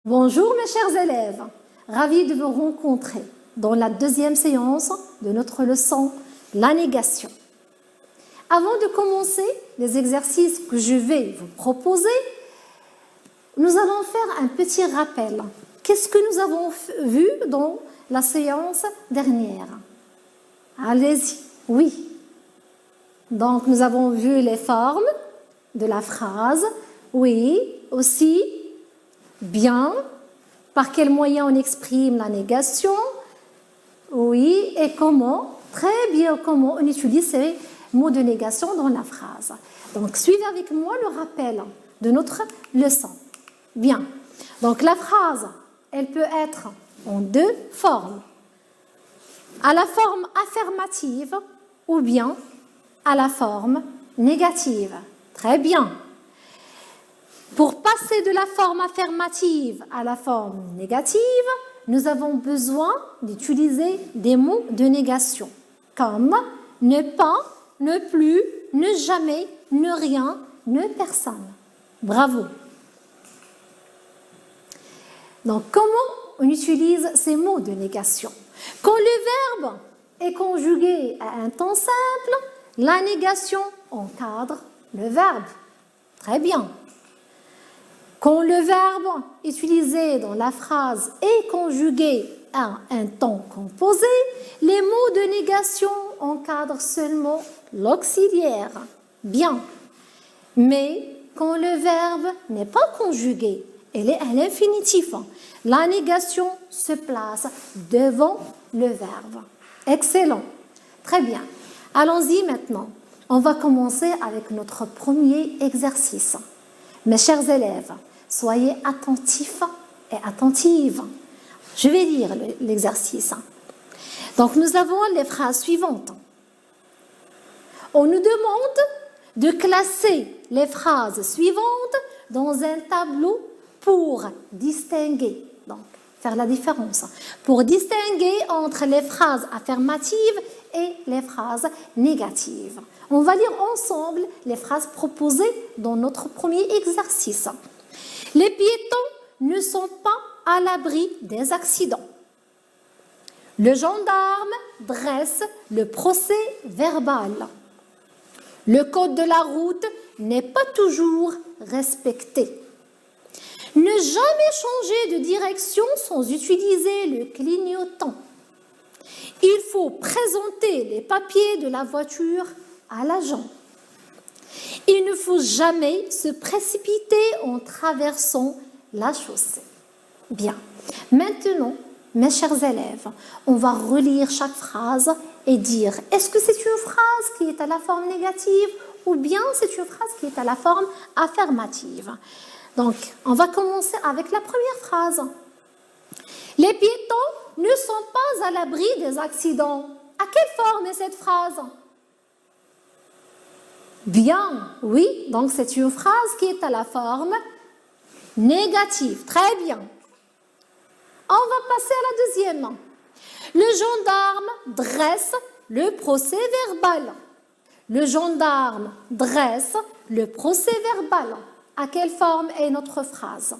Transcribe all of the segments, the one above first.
Bonjour mes chers élèves, ravi de vous rencontrer dans la deuxième séance de notre leçon, la négation. Avant de commencer les exercices que je vais vous proposer, nous allons faire un petit rappel. Qu'est-ce que nous avons vu dans la séance dernière? Allez-y, oui. Donc nous avons vu les formes de la phrase, oui, aussi, bien, par quel moyen on exprime la négation, oui, et comment, très bien, comment on utilise ces mots de négation dans la phrase. Donc suivez avec moi le rappel de notre leçon. Bien, donc la phrase, elle peut être en deux formes. À la forme affirmative ou bien à la forme négative. Très bien. Pour passer de la forme affirmative à la forme négative, nous avons besoin d'utiliser des mots de négation, comme ne pas, ne plus, ne jamais, ne rien, ne personne. Bravo. Donc, comment on utilise ces mots de négation? Quand le verbe est conjugué à un temps simple, la négation encadre le verbe. Très bien. Quand le verbe utilisé dans la phrase est conjugué à un temps composé, les mots de négation encadrent seulement l'auxiliaire. Bien. Mais quand le verbe n'est pas conjugué, elle est à l'infinitif. La négation se place devant le verbe. Excellent. Très bien. Allons-y maintenant. On va commencer avec notre premier exercice. Mes chers élèves, soyez attentifs et attentives. Je vais lire l'exercice. Donc, nous avons les phrases suivantes. On nous demande de classer les phrases suivantes dans un tableau pour distinguer, donc faire la différence, pour distinguer entre les phrases affirmatives et les phrases négatives. On va lire ensemble les phrases proposées dans notre premier exercice. Les piétons ne sont pas à l'abri des accidents. Le gendarme dresse le procès verbal. Le code de la route n'est pas toujours respecté. Ne jamais changer de direction sans utiliser le clignotant. Il faut présenter les papiers de la voiture à l'agent. Il ne faut jamais se précipiter en traversant la chaussée. Bien. Maintenant, mes chers élèves, on va relire chaque phrase et dire est-ce que c'est une phrase qui est à la forme négative ou bien c'est une phrase qui est à la forme affirmative. Donc, on va commencer avec la première phrase. Les piétons ne sont pas à l'abri des accidents. À quelle forme est cette phrase? Bien, oui, donc c'est une phrase qui est à la forme négative. Très bien. On va passer à la deuxième. Le gendarme dresse le procès verbal. Le gendarme dresse le procès verbal. À quelle forme est notre phrase?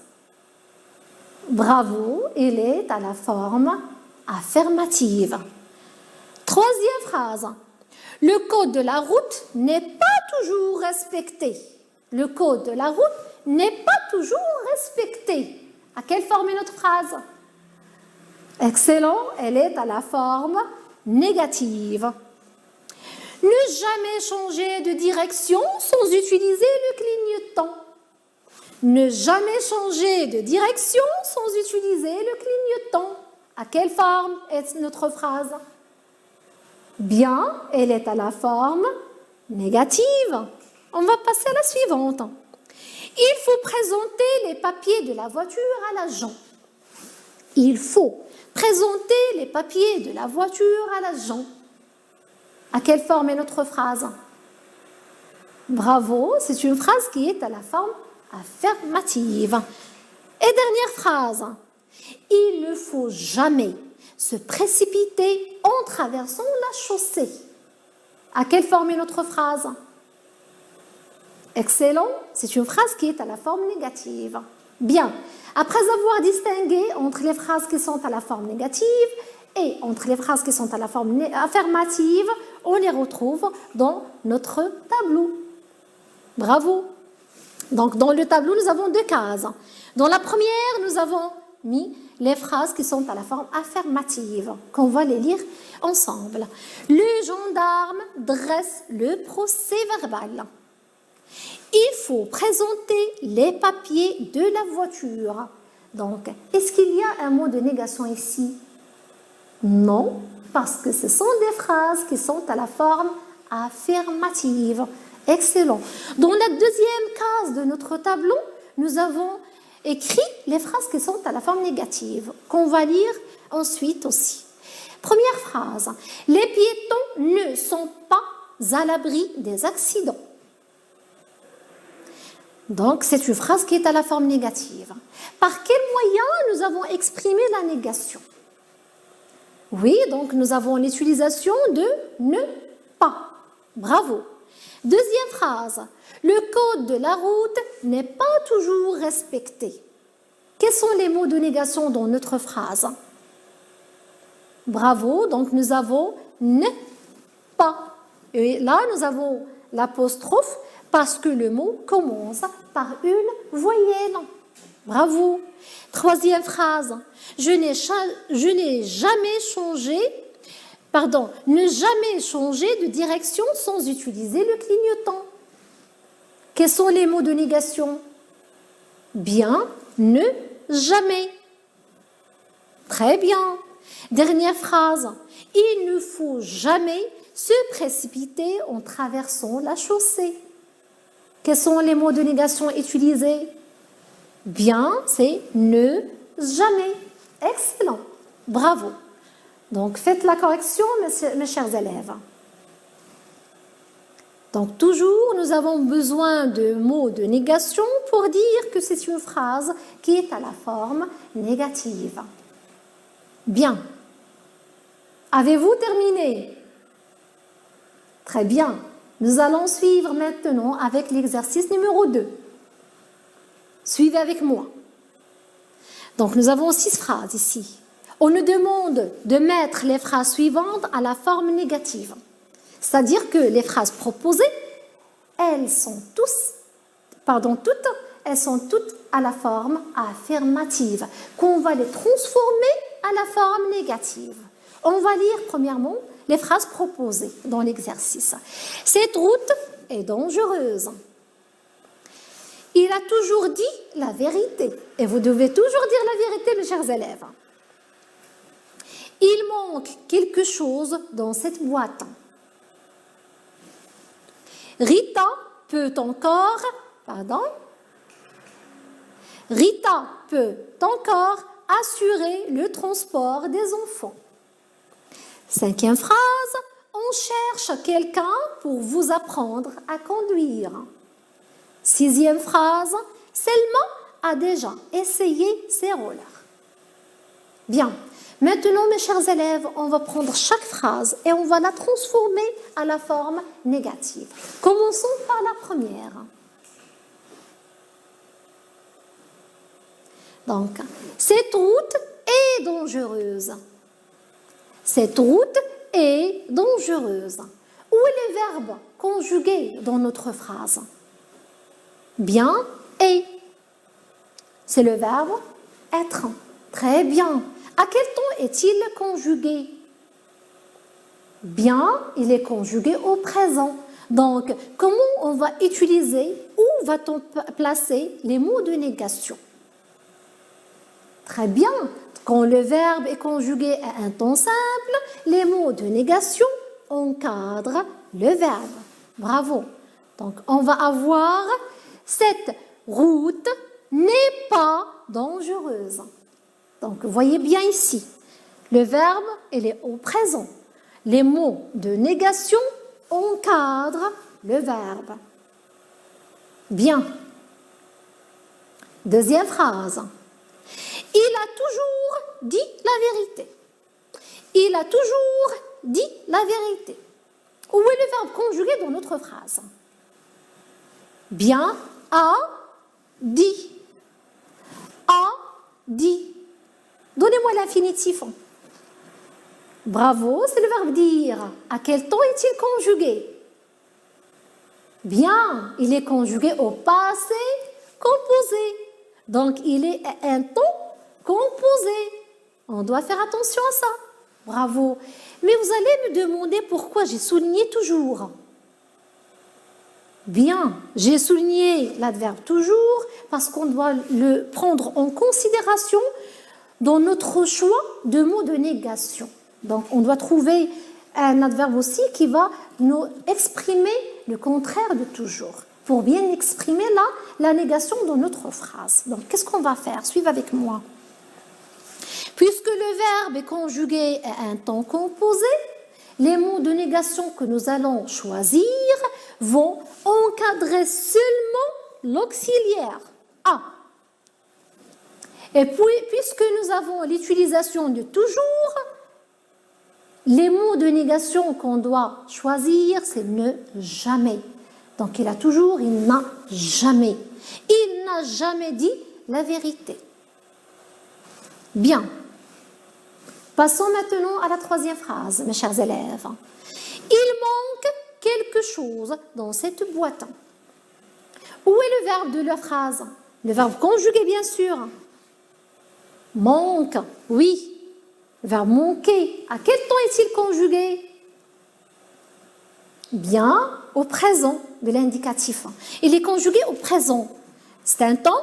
Bravo, elle est à la forme affirmative. Troisième phrase. Le code de la route n'est pas toujours respecté. Le code de la route n'est pas toujours respecté. À quelle forme est notre phrase? Excellent, elle est à la forme négative. Ne jamais changer de direction sans utiliser le clignotant. Ne jamais changer de direction sans utiliser le clignotant. À quelle forme est notre phrase? Bien, elle est à la forme négative. On va passer à la suivante. Il faut présenter les papiers de la voiture à l'agent. Il faut présenter les papiers de la voiture à l'agent. À quelle forme est notre phrase? Bravo, c'est une phrase qui est à la forme affirmative. Et dernière phrase. Il ne faut jamais se précipiter en traversant la chaussée. À quelle forme est notre phrase? Excellent, c'est une phrase qui est à la forme négative. Bien, Après avoir distingué entre les phrases qui sont à la forme négative et entre les phrases qui sont à la forme affirmative, on les retrouve dans notre tableau. Bravo. Donc, dans le tableau, nous avons 2 cases. Dans la première, nous avons mis les phrases qui sont à la forme affirmative, qu'on va les lire ensemble. Le gendarme dresse le procès-verbal. Il faut présenter les papiers de la voiture. Donc, est-ce qu'il y a un mot de négation ici? Non, parce que ce sont des phrases qui sont à la forme affirmative. Excellent. Dans la deuxième case de notre tableau, nous avons écrit les phrases qui sont à la forme négative, qu'on va lire ensuite aussi. Première phrase. Les piétons ne sont pas à l'abri des accidents. Donc, c'est une phrase qui est à la forme négative. Par quel moyen nous avons exprimé la négation? Oui, donc nous avons l'utilisation de ne pas. Bravo. Deuxième phrase. Le code de la route n'est pas toujours respecté. Quels sont les mots de négation dans notre phrase? Bravo, donc nous avons ne pas. Et là, nous avons l'apostrophe parce que le mot commence par une voyelle. Bravo. Troisième phrase. Ne jamais changer de direction sans utiliser le clignotant. Quels sont les mots de négation? Bien, ne, jamais. Très bien. Dernière phrase. Il ne faut jamais se précipiter en traversant la chaussée. Quels sont les mots de négation utilisés? Bien, c'est ne, jamais. Excellent. Bravo. Donc, faites la correction, mes chers élèves. Donc, toujours, nous avons besoin de mots de négation pour dire que c'est une phrase qui est à la forme négative. Bien. Avez-vous terminé? Très bien. Nous allons suivre maintenant avec l'exercice numéro 2. Suivez avec moi. Donc, nous avons 6 phrases ici. On nous demande de mettre les phrases suivantes à la forme négative. C'est-à-dire que les phrases proposées, elles sont toutes à la forme affirmative, qu'on va les transformer à la forme négative. On va lire premièrement les phrases proposées dans l'exercice. Cette route est dangereuse. Il a toujours dit la vérité. Et vous devez toujours dire la vérité, mes chers élèves. Il manque quelque chose dans cette boîte. Rita peut encore assurer le transport des enfants. 5e phrase, on cherche quelqu'un pour vous apprendre à conduire. 6e phrase, Selma a déjà essayé ses rollers. Bien, maintenant mes chers élèves, on va prendre chaque phrase et on va la transformer à la forme négative. Commençons par la première. Donc, cette route est dangereuse. Cette route est dangereuse. Où est le verbe conjugué dans notre phrase? Bien, et. C'est le verbe être. Très bien. À quel temps est-il conjugué? Bien, il est conjugué au présent. Donc, comment on va utiliser, où va-t-on placer les mots de négation? Très bien. Quand le verbe est conjugué à un temps simple, les mots de négation encadrent le verbe. Bravo. Donc, on va avoir cette route n'est pas dangereuse. Donc, voyez bien ici, le verbe, il est au présent. Les mots de négation encadrent le verbe. Bien. Deuxième phrase. Il a toujours dit la vérité. Il a toujours dit la vérité. Où est le verbe conjugué dans notre phrase? Bien, a dit. A dit. Donnez-moi l'infinitif. Bravo, c'est le verbe dire. À quel temps est-il conjugué? Bien, il est conjugué au passé composé. Donc, il est un temps composé. On doit faire attention à ça. Bravo. Mais vous allez me demander pourquoi j'ai souligné toujours. Bien, j'ai souligné l'adverbe toujours parce qu'on doit le prendre en considération dans notre choix de mots de négation. Donc, on doit trouver un adverbe aussi qui va nous exprimer le contraire de toujours, pour bien exprimer là la négation dans notre phrase. Donc, qu'est-ce qu'on va faire? Suivez avec moi. Puisque le verbe est conjugué à un temps composé, les mots de négation que nous allons choisir vont encadrer seulement l'auxiliaire A. Et puis, puisque nous avons l'utilisation de toujours, les mots de négation qu'on doit choisir, c'est ne jamais. Donc il a toujours, il n'a jamais. Il n'a jamais dit la vérité. Bien. Passons maintenant à la troisième phrase, mes chers élèves. Il manque quelque chose dans cette boîte. Où est le verbe de la phrase? Le verbe conjugué, bien sûr. Manque, oui. Le verbe manquer. À quel temps est-il conjugué? Bien, au présent de l'indicatif. Il est conjugué au présent. C'est un temps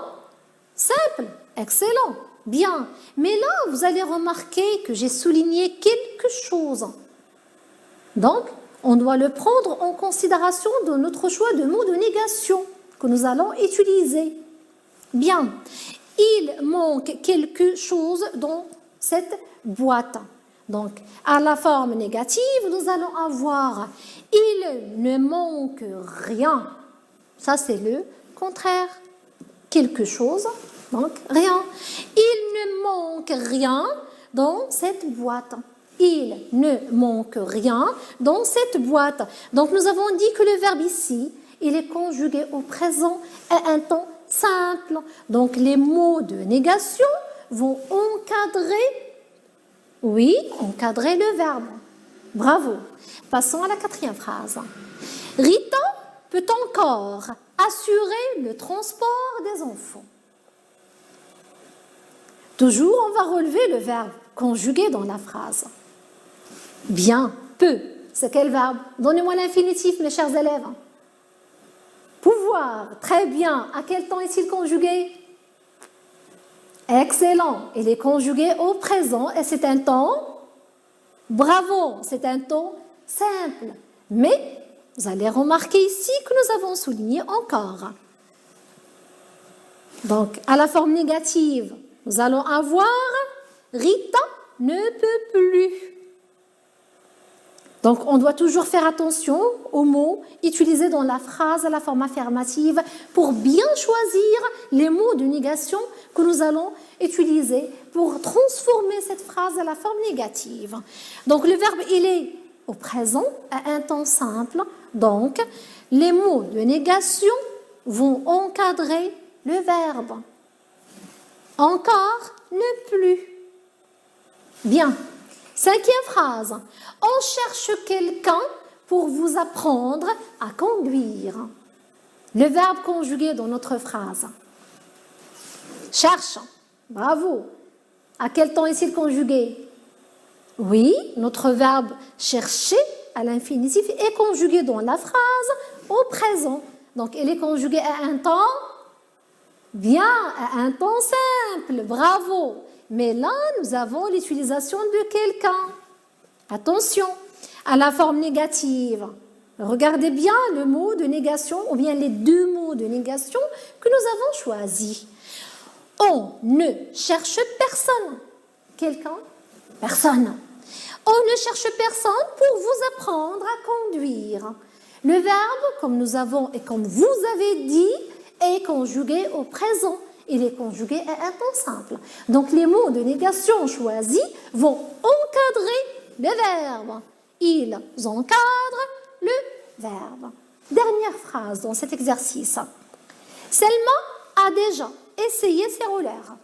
simple, excellent. Bien, mais là, vous allez remarquer que j'ai souligné quelque chose. Donc, on doit le prendre en considération dans notre choix de mots de négation que nous allons utiliser. Bien, il manque quelque chose dans cette boîte. Donc, à la forme négative, nous allons avoir « il ne manque rien ». Ça, c'est le contraire. Quelque chose. Donc, rien. Il ne manque rien dans cette boîte. Il ne manque rien dans cette boîte. Donc, nous avons dit que le verbe ici, il est conjugué au présent à un temps simple. Donc, les mots de négation vont encadrer, oui, encadrer le verbe. Bravo. Passons à la quatrième phrase. Rita peut encore assurer le transport des enfants. Toujours, on va relever le verbe conjugué dans la phrase. Bien, peut. C'est quel verbe? Donnez-moi l'infinitif, mes chers élèves. Pouvoir. Très bien. À quel temps est-il conjugué? Excellent. Il est conjugué au présent et c'est un temps. Bravo. C'est un temps simple. Mais vous allez remarquer ici que nous avons souligné encore. Donc, à la forme négative, nous allons avoir Rita ne peut plus. Donc, on doit toujours faire attention aux mots utilisés dans la phrase à la forme affirmative pour bien choisir les mots de négation que nous allons utiliser pour transformer cette phrase à la forme négative. Donc, le verbe, il est au présent à un temps simple. Donc, les mots de négation vont encadrer le verbe. Encore, ne plus. Bien. Cinquième phrase. On cherche quelqu'un pour vous apprendre à conduire. Le verbe conjugué dans notre phrase. Cherche. Bravo. À quel temps est-il conjugué? Oui, notre verbe chercher à l'infinitif est conjugué dans la phrase au présent. Donc, il est conjugué à un temps. Bien, à un temps simple, bravo. Mais là, nous avons l'utilisation de quelqu'un. Attention, à la forme négative. Regardez bien le mot de négation, ou bien les deux mots de négation que nous avons choisis. On ne cherche personne. Quelqu'un? Personne. On ne cherche personne pour vous apprendre à conduire. Le verbe, comme nous avons et comme vous avez dit, est conjugué au présent. Il est conjugué à un temps simple. Donc, les mots de négation choisis vont encadrer le verbe. Ils encadrent le verbe. Dernière phrase dans cet exercice. Selma a déjà essayé ses rollers.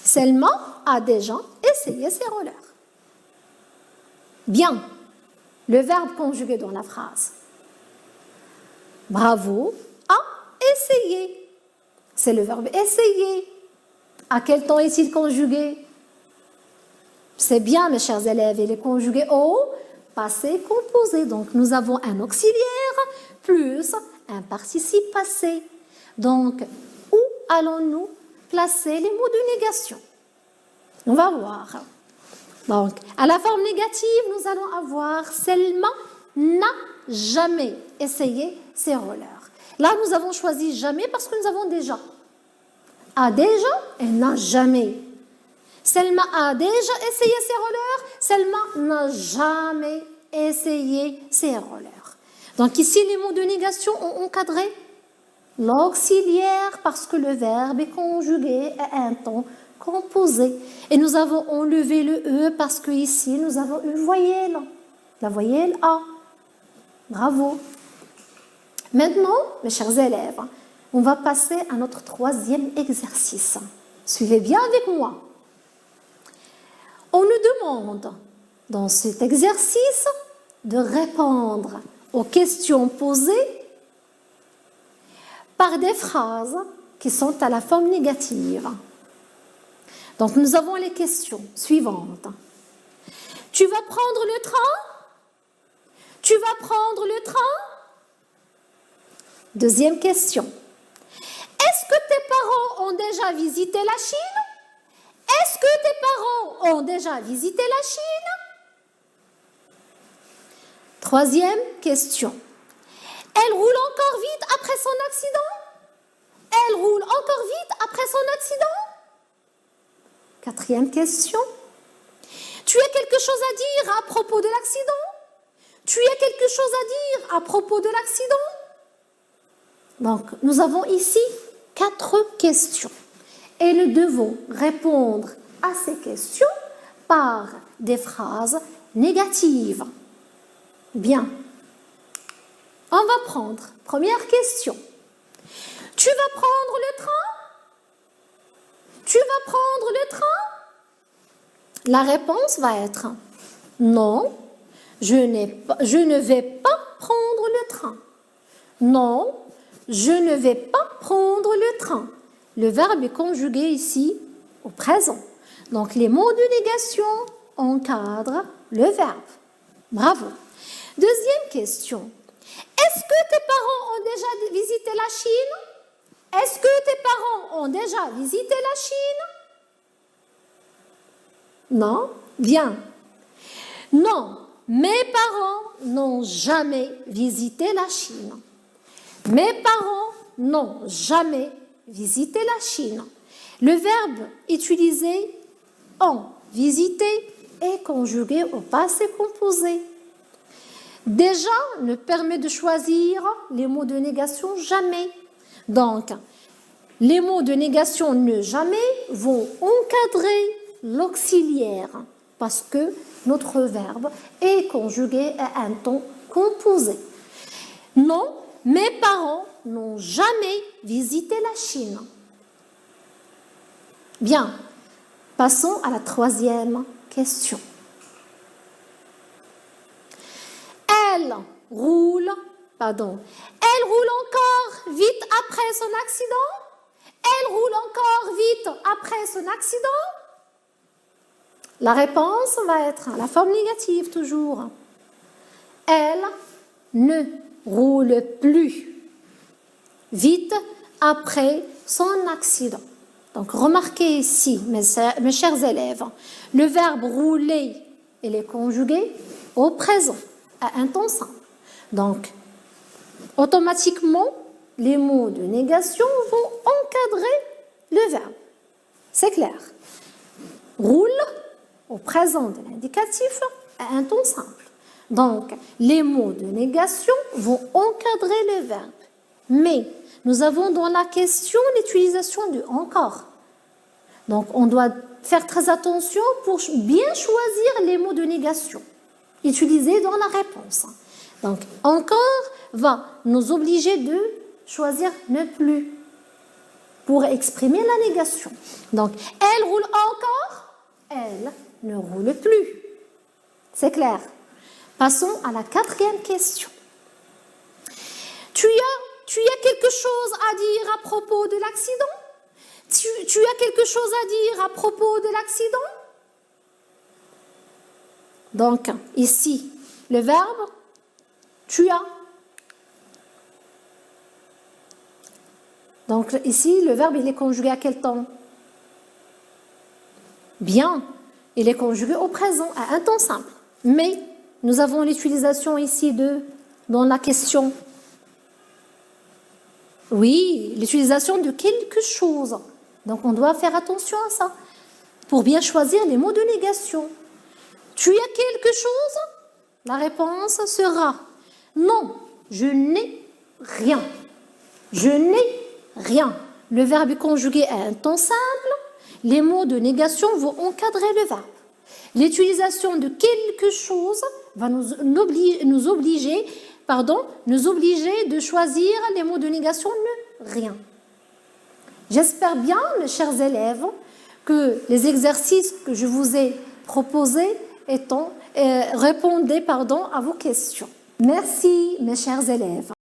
Selma a déjà essayé ses rollers. Bien, le verbe conjugué dans la phrase. Bravo a essayé. C'est le verbe essayer. À quel temps est-il conjugué? C'est bien, mes chers élèves, il est conjugué au passé composé. Donc, nous avons un auxiliaire plus un participe passé. Donc, où allons-nous placer les mots de négation? On va voir. Donc, à la forme négative, nous allons avoir Selma n'a jamais essayé ses rollers. Là, nous avons choisi jamais parce que nous avons déjà. A déjà et n'a jamais. Selma a déjà essayé ses rollers. Selma n'a jamais essayé ses rollers. Donc ici, les mots de négation ont encadré l'auxiliaire parce que le verbe est conjugué à un temps composé. Et nous avons enlevé le E parce que ici, nous avons une voyelle. La voyelle A. Bravo. Maintenant, mes chers élèves, on va passer à notre troisième exercice. Suivez bien avec moi. On nous demande, dans cet exercice, de répondre aux questions posées par des phrases qui sont à la forme négative. Donc, nous avons les questions suivantes. Tu vas prendre le train? Tu vas prendre le train? Deuxième question. Est-ce que tes parents ont déjà visité la Chine? Est-ce que tes parents ont déjà visité la Chine? Troisième question. Elle roule encore vite après son accident? Elle roule encore vite après son accident? Quatrième question. Tu as quelque chose à dire à propos de l'accident? Tu as quelque chose à dire à propos de l'accident? Donc, nous avons ici 4 questions. Et nous devons répondre à ces questions par des phrases négatives. Bien. On va prendre. Première question. Tu vas prendre le train? Tu vas prendre le train? La réponse va être non, je ne vais pas prendre le train. Non, je ne vais pas prendre le train. Le verbe est conjugué ici au présent. Donc, les mots de négation encadrent le verbe. Bravo. Deuxième question. Est-ce que tes parents ont déjà visité la Chine? Est-ce que tes parents ont déjà visité la Chine? Non? Bien. Non, mes parents n'ont jamais visité la Chine. Mes parents n'ont jamais visité la Chine. Le verbe utilisé ont visité est conjugué au passé composé. Déjà nous permet de choisir les mots de négation jamais. Donc, les mots de négation ne jamais vont encadrer l'auxiliaire parce que notre verbe est conjugué à un temps composé. Non, mes parents n'ont jamais visité la Chine. Bien, passons à la troisième question. Elle roule encore vite après son accident? Elle roule encore vite après son accident? La réponse va être la forme négative toujours. Elle ne roule plus vite après son accident. Donc, remarquez ici, mes chers élèves, le verbe rouler, il est conjugué au présent, à un temps simple. Donc, automatiquement, les mots de négation vont encadrer le verbe. C'est clair. Roule, au présent de l'indicatif, à un temps simple. Donc, les mots de négation vont encadrer le verbe. Mais, nous avons dans la question l'utilisation de encore. Donc, on doit faire très attention pour bien choisir les mots de négation utilisés dans la réponse. Donc, encore va nous obliger de choisir ne plus. pour exprimer la négation. Donc, elle roule encore, elle ne roule plus. C'est clair. Passons à la 4e question. Tu as quelque chose à dire à propos de l'accident? Tu as quelque chose à dire à propos de l'accident? Donc, ici, le verbe, tu as. Donc, ici, le verbe, il est conjugué à quel temps? Bien, il est conjugué au présent, à un temps simple. Mais, nous avons l'utilisation ici dans la question. Oui, l'utilisation de quelque chose. Donc, on doit faire attention à ça pour bien choisir les mots de négation. Tu as quelque chose? La réponse sera non, je n'ai rien. Je n'ai rien. Le verbe est conjugué à un temps simple. Les mots de négation vont encadrer le verbe. L'utilisation de quelque chose va nous obliger de choisir les mots de négation ne rien. J'espère bien, mes chers élèves, que les exercices que je vous ai proposés répondaient à vos questions. Merci, mes chers élèves.